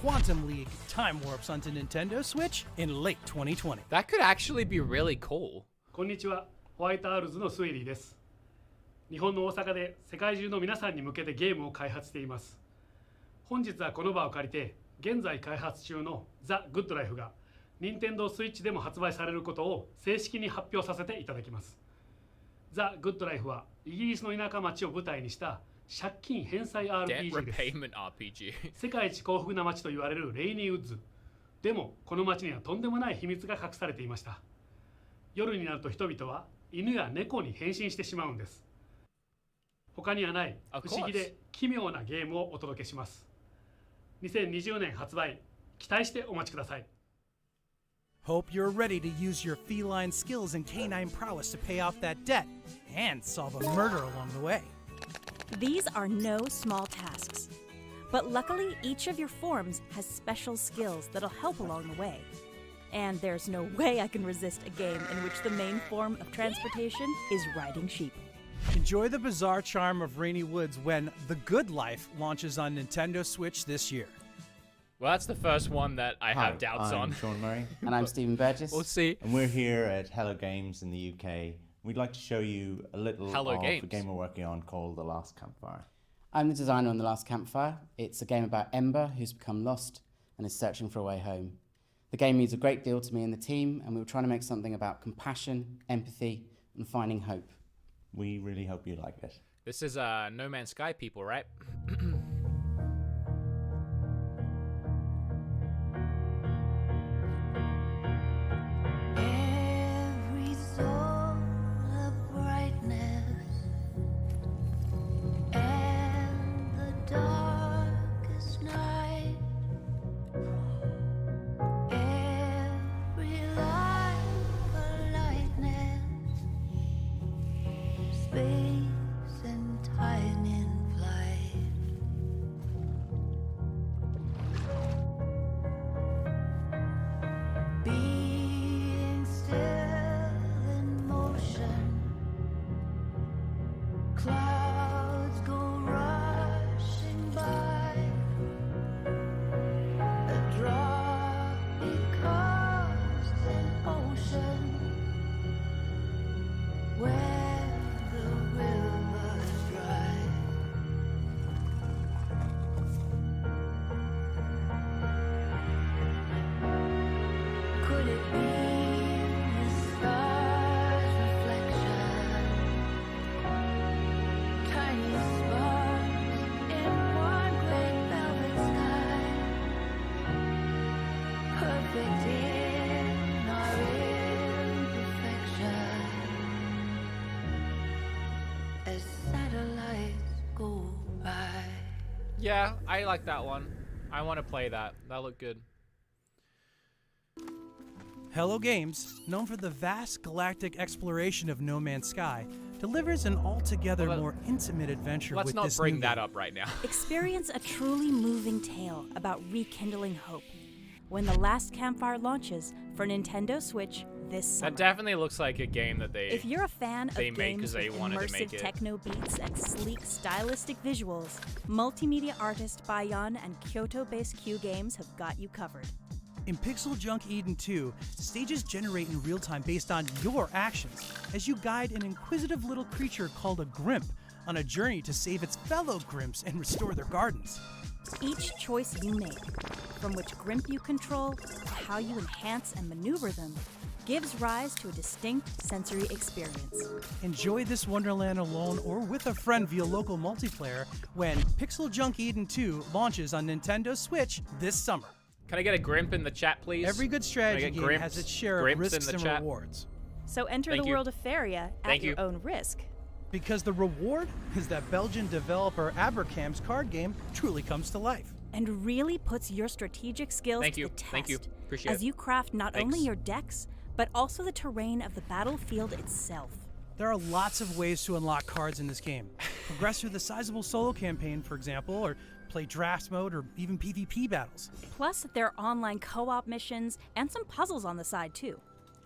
Quantum League Time Warps onto Nintendo Switch in late 2020. That could actually be really cool. こんにちは、ホワイトアールズのスウェリーです。日本の大阪で世界中の皆さんに向けてゲームを開発しています。本日はこの場を借りて、現在開発中のザ・グッドライフが任天堂スイッチでも発売されることを正式に発表させていただきます。ザ・グッドライフはイギリスの田舎町を舞台にした借金返済 RPG です。世界一幸福な町と言われるレイニーウッズ。でもこの町にはとんでもない秘密が隠されていました。夜になると人々は犬や猫に変身してしまうんです。他にはない不思議で奇妙なゲームをお届けします。2020年発売、期待してお待ちください。Hope you're ready to use your feline skills and canine prowess to pay off that debt and solve a murder along the way. These are no small tasks. But luckily, each of your forms has special skills that'll help along the way. And there's no way I can resist a game in which the main form of transportation is riding sheep. Enjoy the bizarre charm of Rainy Woods when The Good Life launches on Nintendo Switch this year. Well, that's the first one that I have doubts on. I'm Sean Murray. And I'm Stephen Burgess. We'll see. And we're here at Hello Games in the UK. We'd like to show you a little of a game we're working on called The Last Campfire. I'm the designer on The Last Campfire. It's a game about Ember, who's become lost and is searching for a way home. The game means a great deal to me and the team, and we were trying to make something about compassion, empathy, and finding hope. We really hope you like it. This is No Man's Sky people, right? Yeah, I like that one. I want to play that. That looked good. Hello Games, known for the vast galactic exploration of No Man's Sky, delivers an altogether more intimate adventure with this Let's not bring that up right now. Experience a truly moving tale about rekindling hope when The Last Campfire launches for Nintendo Switch this summer. That definitely looks like a game that If you're a fan of made games they with wanted to immersive make it. techno beats and sleek stylistic visuals, multimedia artist Bayan and Kyoto-based Q Games have got you covered. In Pixel Junk Eden 2, stages generate in real time based on your actions as you guide an inquisitive little creature called a Grimp on a journey to save its fellow Grimps and restore their gardens. Each choice you make, from which Grimp you control to how you enhance and maneuver them, gives rise to a distinct sensory experience. Enjoy this wonderland alone or with a friend via local multiplayer when Pixel Junk Eden 2 launches on Nintendo Switch this summer. Can I get a Grimp in the chat, please? Every good strategy game has its share of risks and rewards. So enter the world of Faria at your own risk. Because the reward is that Belgian developer Abercam's card game truly comes to life. And really puts your strategic skills to the test. Thank you. Appreciate it. As you craft not only your decks, but also the terrain of the battlefield itself. There are lots of ways to unlock cards in this game. Progress through the sizable solo campaign, for example, or play draft mode or even PvP battles. Plus, there are online co-op missions and some puzzles on the side too.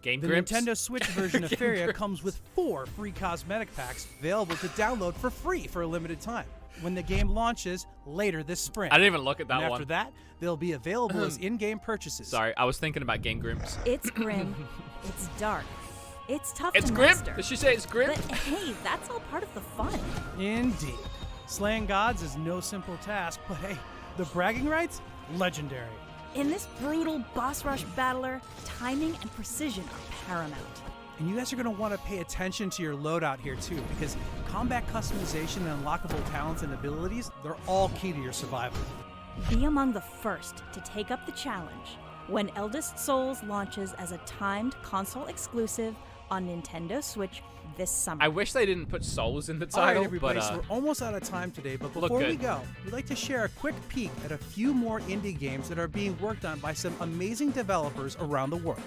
Game The Grumps. Nintendo Switch version of Feria comes with 4 free cosmetic packs available to download for free for a limited time when the game launches later this spring. I didn't even look at that and one. After that, they'll be available as in-game purchases. Sorry, I was thinking about Game Grumps. It's grim. It's dark. It's tough It's to grim? master. Did she say it's grim? But hey, that's all part of the fun. Indeed. Slaying gods is no simple task, but hey, the bragging rights? Legendary. In this brutal boss rush battler, timing and precision are paramount. And you guys are going to want to pay attention to your loadout here too, because combat customization and unlockable talents and abilities, they're all key to your survival. Be among the first to take up the challenge when Eldest Souls launches as a timed console exclusive on Nintendo Switch this summer. I wish they didn't put Souls in the All right, title, everybody, but so we're almost out of time today, but look before we good. go, we'd like to share a quick peek at a few more indie games that are being worked on by some amazing developers around the world.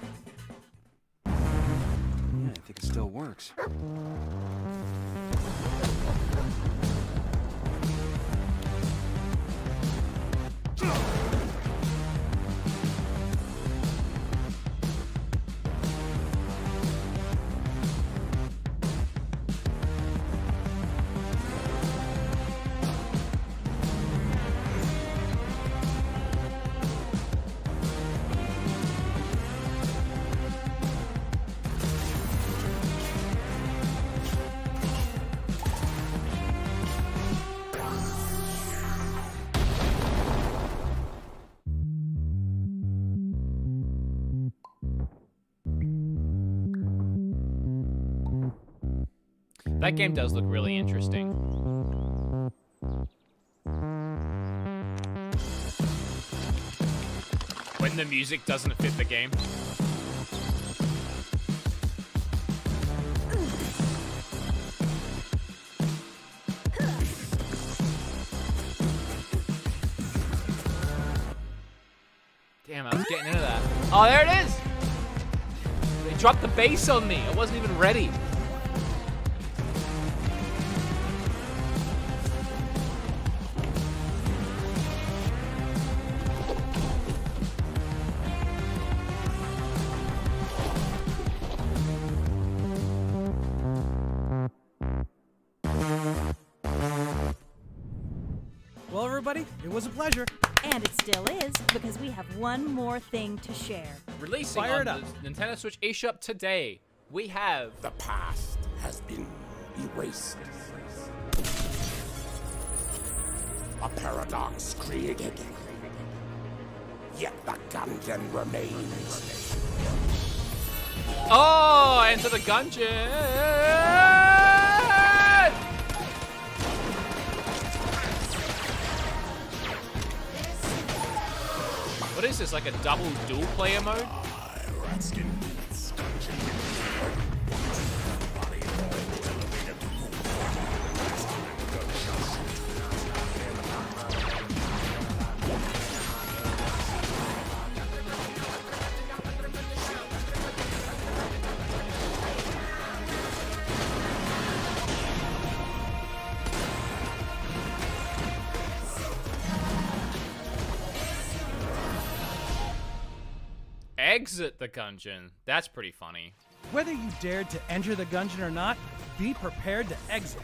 Yeah, I think it still works. that game does look really interesting. When the music doesn't fit the game. Damn, I was getting into that. Oh, there it is! They dropped the bass on me. I wasn't even ready. Well, everybody, it was a pleasure. And it still is, because we have one more thing to share. Releasing Fire on it up. the Nintendo Switch eShop today, we have The past has been erased. A paradox created. Yet the gungeon remains. Oh, Enter the Gungeon! What is this, like a double dual player mode? Exit the Gungeon. That's pretty funny. Whether you dared to enter the Gungeon or not, be prepared to exit.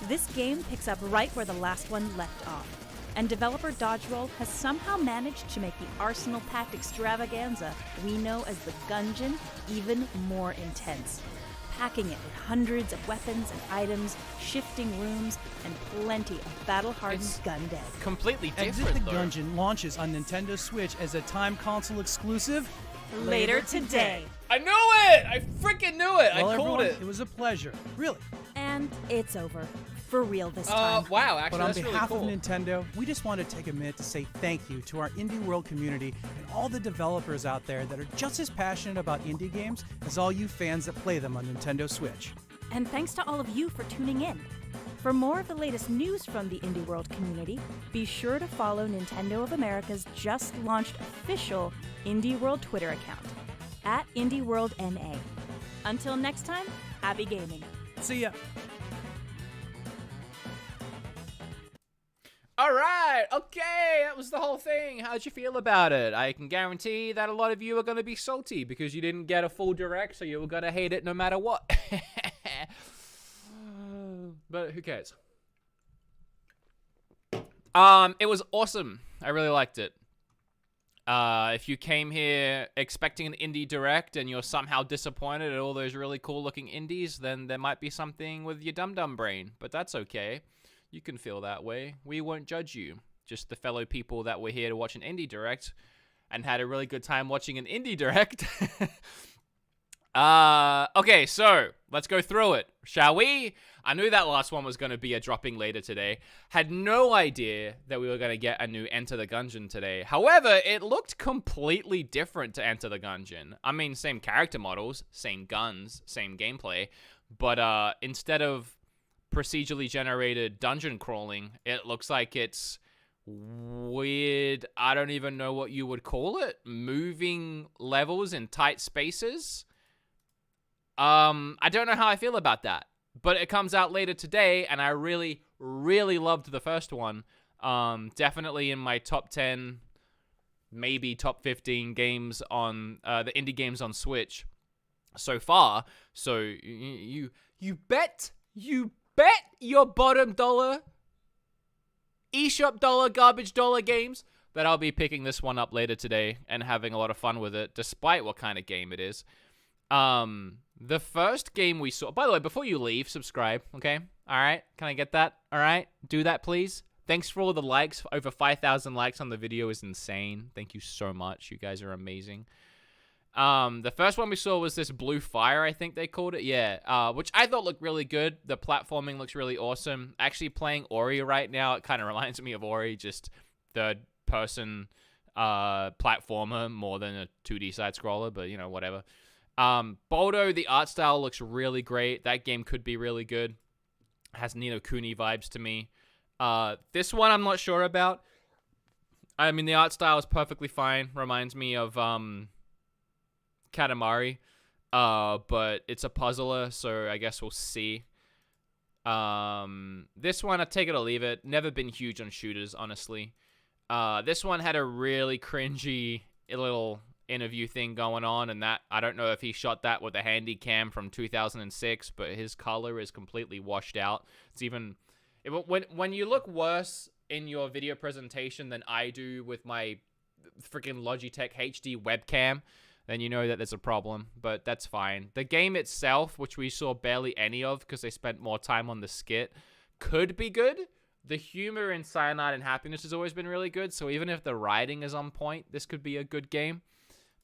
This game picks up right where the last one left off, and developer Dodgeroll has somehow managed to make the Arsenal Pact extravaganza we know as the Gungeon even more intense, packing it with hundreds of weapons and items, shifting rooms, and plenty of battle-hardened gun dead. Completely Exit different, the though. Gungeon launches on Nintendo Switch as a time console exclusive Later today. I knew it! I freaking knew it! Well, I called everyone, it. was a pleasure. Really. And it's over. For real this time. Wow, actually, But on that's behalf really cool. of Nintendo, we just want to take a minute to say thank you to our indie world community and all the developers out there that are just as passionate about indie games as all you fans that play them on Nintendo Switch. And thanks to all of you for tuning in. For more of the latest news from the Indie World community, be sure to follow Nintendo of America's just launched official Indie World Twitter account, @IndieWorldNA. Until next time, happy gaming. See ya. All right. Okay, that was the whole thing. How'd you feel about it? I can guarantee that a lot of you are going to be salty because you didn't get a full direct, so you were going to hate it no matter what. But who cares? It was awesome. I really liked it. If you came here expecting an indie direct and you're somehow disappointed at all those really cool looking indies, then there might be something with your dum-dum brain, but that's okay. You can feel that way. We won't judge you. Just the fellow people that were here to watch an indie direct and had a really good time watching an indie direct. Okay, so let's go through it, shall we? I knew that last one was going to be a dropping later today. Had no idea that we were going to get a new Enter the Gungeon today. However, it looked completely different to Enter the Gungeon. I mean, same character models, same guns, same gameplay, but instead of procedurally generated dungeon crawling, it looks like it's weird, I don't even know what you would call it, moving levels in tight spaces. I don't know how I feel about that, but it comes out later today, and I really, really loved the first one. Definitely in my top 10, maybe top 15 games on the indie games on Switch so far. So you bet your bottom dollar, eShop dollar, garbage dollar games that I'll be picking this one up later today and having a lot of fun with it, despite what kind of game it is. The first game we saw, by the way, before you leave, subscribe, okay? All right? Can I get that? All right? Do that, please. Thanks for all the likes. Over 5,000 likes on the video is insane. Thank you so much. You guys are amazing. The first one we saw was this Blue Fire, I think they called it. Yeah, which I thought looked really good. The platforming looks really awesome. Actually playing Ori right now, it kind of reminds me of Ori, just third-person platformer more than a 2D side-scroller, but, you know, whatever. Boldo, the art style looks really great. That game could be really good. Has Ni no Kuni vibes to me. This one I'm not sure about. I mean, the art style is perfectly fine. Reminds me of Katamari. But it's a puzzler, so I guess we'll see. This one, I take it or leave it. Never been huge on shooters, honestly. This one had a really cringy little interview thing going on, and that I don't know if he shot that with a handy cam from 2006, but his color is completely washed out. It's even when you look worse in your video presentation than I do with my freaking Logitech HD webcam, then you know that there's a problem, but that's fine. The game itself, which we saw barely any of because they spent more time on the skit, could be good. The humor in Cyanide and Happiness has always been really good, so even if the writing is on point, this could be a good game.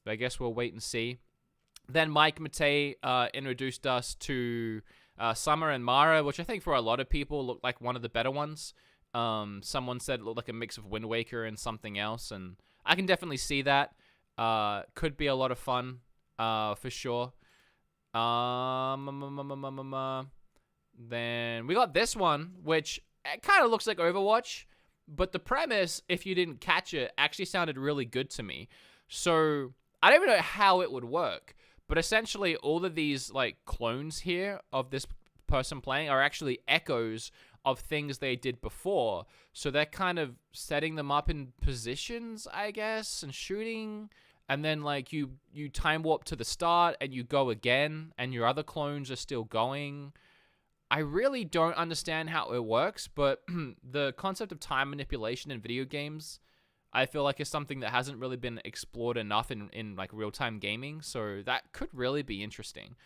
But I guess we'll wait and see. Then Mike Matei introduced us to Summer and Mara, which I think for a lot of people looked like one of the better ones. Someone said it looked like a mix of Wind Waker and something else, and I can definitely see that. Could be a lot of fun, for sure. Then we got this one, which it kind of looks like Overwatch, but the premise, if you didn't catch it, actually sounded really good to me. So I don't even know how it would work, but essentially all of these like clones here of this person playing are actually echoes of things they did before. So they're kind of setting them up in positions, I guess, and shooting. And then like you time warp to the start and you go again and your other clones are still going. I really don't understand how it works, but the concept of time manipulation in video games, I feel like is something that hasn't really been explored enough in like real-time gaming, so that could really be interesting.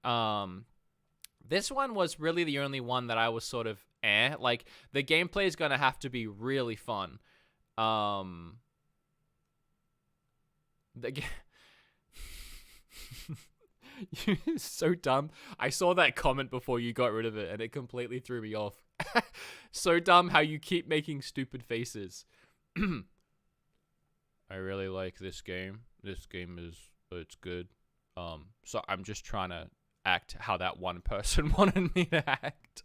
This one was really the only one that I was sort of like the gameplay is going to have to be really fun. You're so dumb. I saw that comment before you got rid of it, and it completely threw me off. So dumb how you keep making stupid faces. I really like this game. This game it's good. So I'm just trying to act how that one person wanted me to act.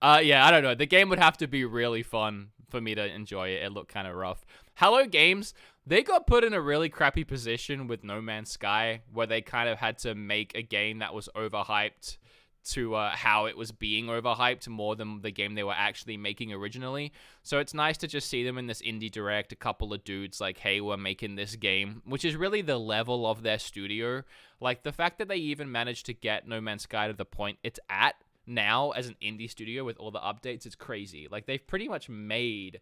Yeah, I don't know. The game would have to be really fun for me to enjoy it. It looked kind of rough. Hello Games, they got put in a really crappy position with No Man's Sky, where they kind of had to make a game that was overhyped how it was being overhyped more than the game they were actually making originally. So it's nice to just see them in this indie direct, a couple of dudes like, hey, we're making this game, which is really the level of their studio. Like, the fact that they even managed to get No Man's Sky to the point it's at now as an indie studio with all the updates, it's crazy. Like, they've pretty much made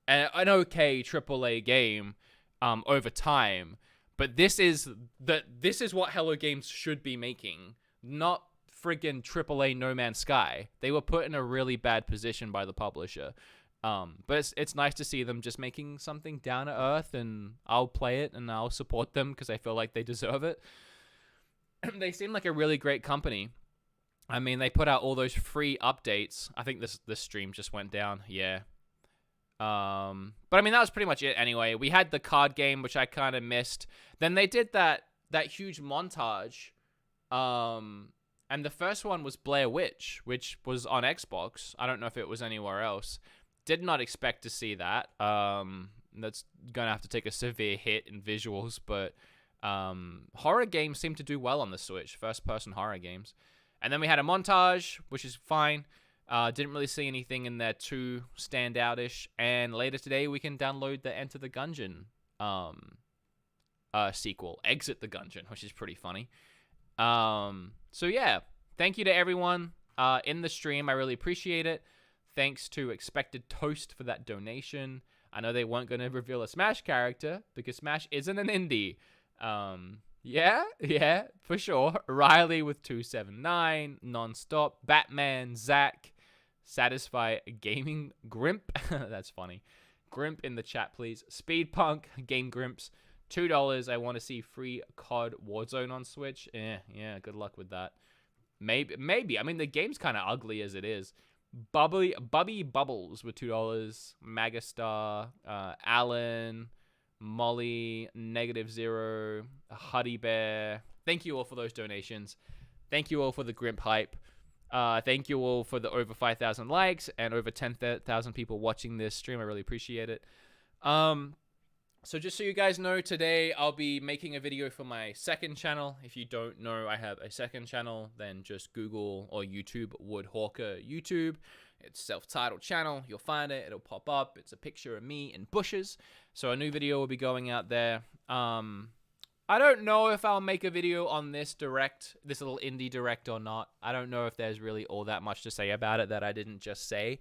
an okay AAA game over time, but this is what Hello Games should be making, not friggin' AAA No Man's Sky. They were put in a really bad position by the publisher. But it's nice to see them just making something down to earth, and I'll play it and I'll support them because I feel like they deserve it. They seem like a really great company. I mean, they put out all those free updates. I think this stream just went down. Yeah. But I mean, that was pretty much it anyway. We had the card game, which I kind of missed. Then they did that huge montage. And the first one was Blair Witch, which was on Xbox. I don't know if it was anywhere else. Did not expect to see that. That's going to have to take a severe hit in visuals, but horror games seem to do well on the Switch, first-person horror games. And then we had a montage, which is fine. Didn't really see anything in there too standout-ish. And later today, we can download the Enter the Gungeon sequel, Exit the Gungeon, which is pretty funny. So yeah, thank you to everyone in the stream. I really appreciate it. Thanks to Expected Toast for that donation. I know they weren't going to reveal a Smash character because Smash isn't an indie. Yeah, for sure. Riley with 279, Nonstop, Batman, Zach, Satisfy Gaming, Grimp. That's funny. Grimp in the chat, please. Speedpunk, Game Grimps. $2. I want to see free COD Warzone on Switch. Yeah, good luck with that. Maybe. I mean, the game's kind of ugly as it is. Bubby Bubbles with $2. Magastar, Alan, Molly, -0, Huddy Bear. Thank you all for those donations. Thank you all for the Grimp hype. Thank you all for the over 5,000 likes and over 10,000 people watching this stream. I really appreciate it. So just so you guys know, today I'll be making a video for my second channel. If you don't know I have a second channel, then just Google or YouTube Woodhawker YouTube. It's self-titled channel. You'll find it. It'll pop up. It's a picture of me in bushes. So a new video will be going out there. I don't know if I'll make a video on this little indie direct or not. I don't know if there's really all that much to say about it that I didn't just say.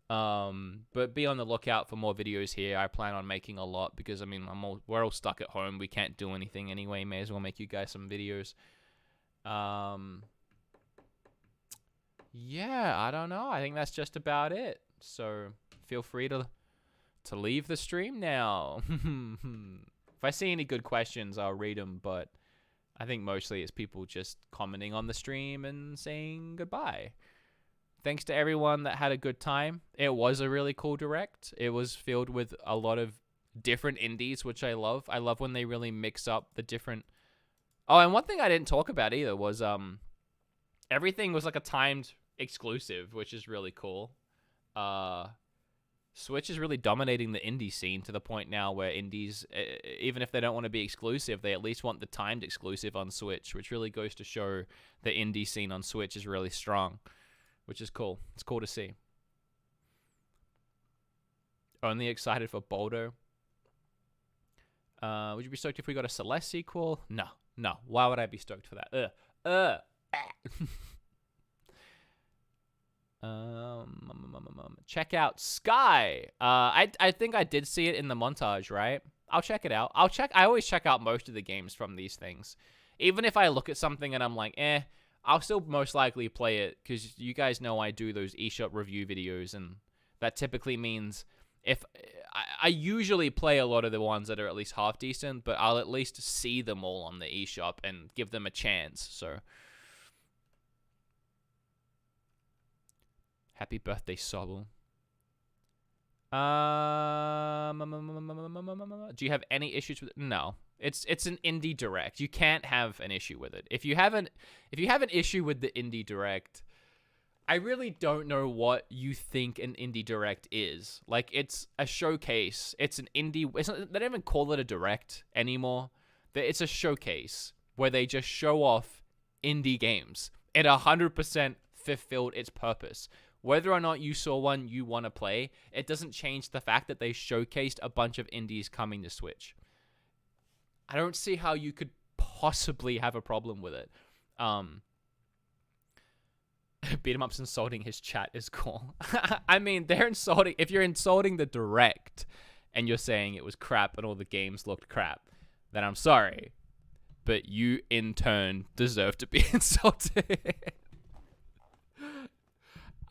But be on the lookout for more videos here. I plan on making a lot because, I mean, we're all stuck at home. We can't do anything anyway. May as well make you guys some videos. Yeah, I don't know. I think that's just about it. So feel free to leave the stream now. If I see any good questions, I'll read them, but I think mostly it's people just commenting on the stream and saying goodbye. Thanks to everyone that had a good time. It was a really cool direct. It was filled with a lot of different indies, which I love. I love when they really mix up the different... Oh, and one thing I didn't talk about either was everything was like a timed exclusive, which is really cool. Switch is really dominating the indie scene to the point now where indies, even if they don't want to be exclusive, they at least want the timed exclusive on Switch, which really goes to show the indie scene on Switch is really strong. Which is cool. It's cool to see. Only excited for Boldo. Would you be stoked if we got a Celeste sequel? No. Why would I be stoked for that? Check out Sky. I think I did see it in the montage, right? I'll check it out. I always check out most of the games from these things. Even if I look at something and I'm like, I'll still most likely play it because you guys know I do those eShop review videos, and that typically means if I usually play a lot of the ones that are at least half decent, but I'll at least see them all on the eShop and give them a chance. So happy birthday, Sobble. Do you have any issues with it? No. It's an indie direct. You can't have an issue with it. If you have an issue with the indie direct, I really don't know what you think an indie direct is. Like, it's a showcase. It's an indie. They don't even call it a direct anymore. It's a showcase where they just show off indie games. it 100% fulfilled its purpose. Whether or not you saw one you want to play, it doesn't change the fact that they showcased a bunch of indies coming to Switch. I don't see how you could possibly have a problem with it. Beat 'em up's insulting his chat is cool. I mean, they're insulting. If you're insulting the Direct and you're saying it was crap and all the games looked crap, then I'm sorry. But you, in turn, deserve to be insulted.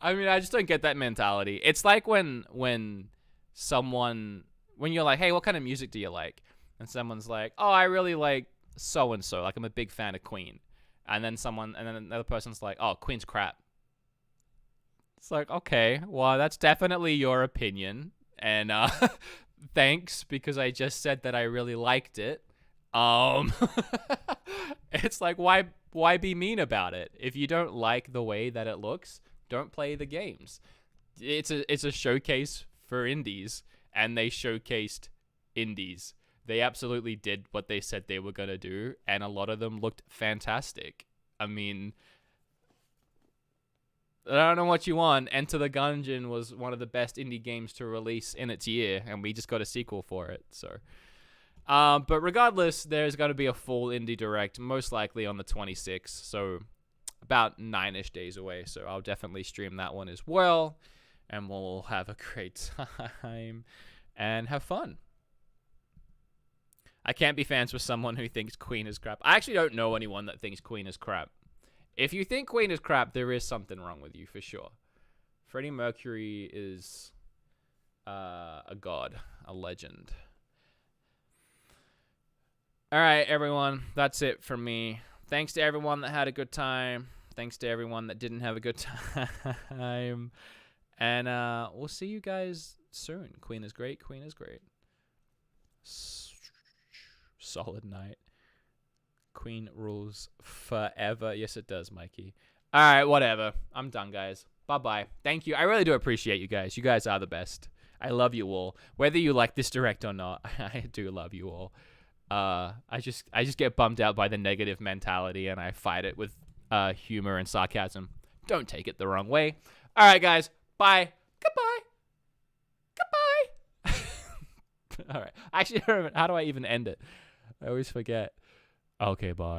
I mean, I just don't get that mentality. It's like when you're like, hey, what kind of music do you like? And someone's like, oh, I really like so-and-so. Like, I'm a big fan of Queen. And then another person's like, oh, Queen's crap. It's like, okay, well, that's definitely your opinion. And thanks, because I just said that I really liked it. It's like, why be mean about it? If you don't like the way that it looks, don't play the games. It's a showcase for indies, and they showcased indies. They absolutely did what they said they were going to do, and a lot of them looked fantastic. I mean, I don't know what you want. Enter the Gungeon was one of the best indie games to release in its year, and we just got a sequel for it. So, but regardless, there's going to be a full indie direct, most likely on the 26th, so about 9-ish days away. So I'll definitely stream that one as well, and we'll have a great time and have fun. I can't be fans with someone who thinks Queen is crap. I actually don't know anyone that thinks Queen is crap. If you think Queen is crap, there is something wrong with you for sure. Freddie Mercury is a god, a legend. All right, everyone. That's it for me. Thanks to everyone that had a good time. Thanks to everyone that didn't have a good time. And we'll see you guys soon. Queen is great. Queen is great. Solid night. Queen rules forever. Yes, it does, Mikey. All right, whatever. I'm done, guys. Bye-bye. Thank you. I really do appreciate you guys. You guys are the best. I love you all. Whether you like this direct or not, I do love you all. I just get bummed out by the negative mentality, and I fight it with humor and sarcasm. Don't take it the wrong way. All right, guys. Bye. Goodbye. Goodbye. All right. Actually, how do I even end it? I always forget. Okay, bye.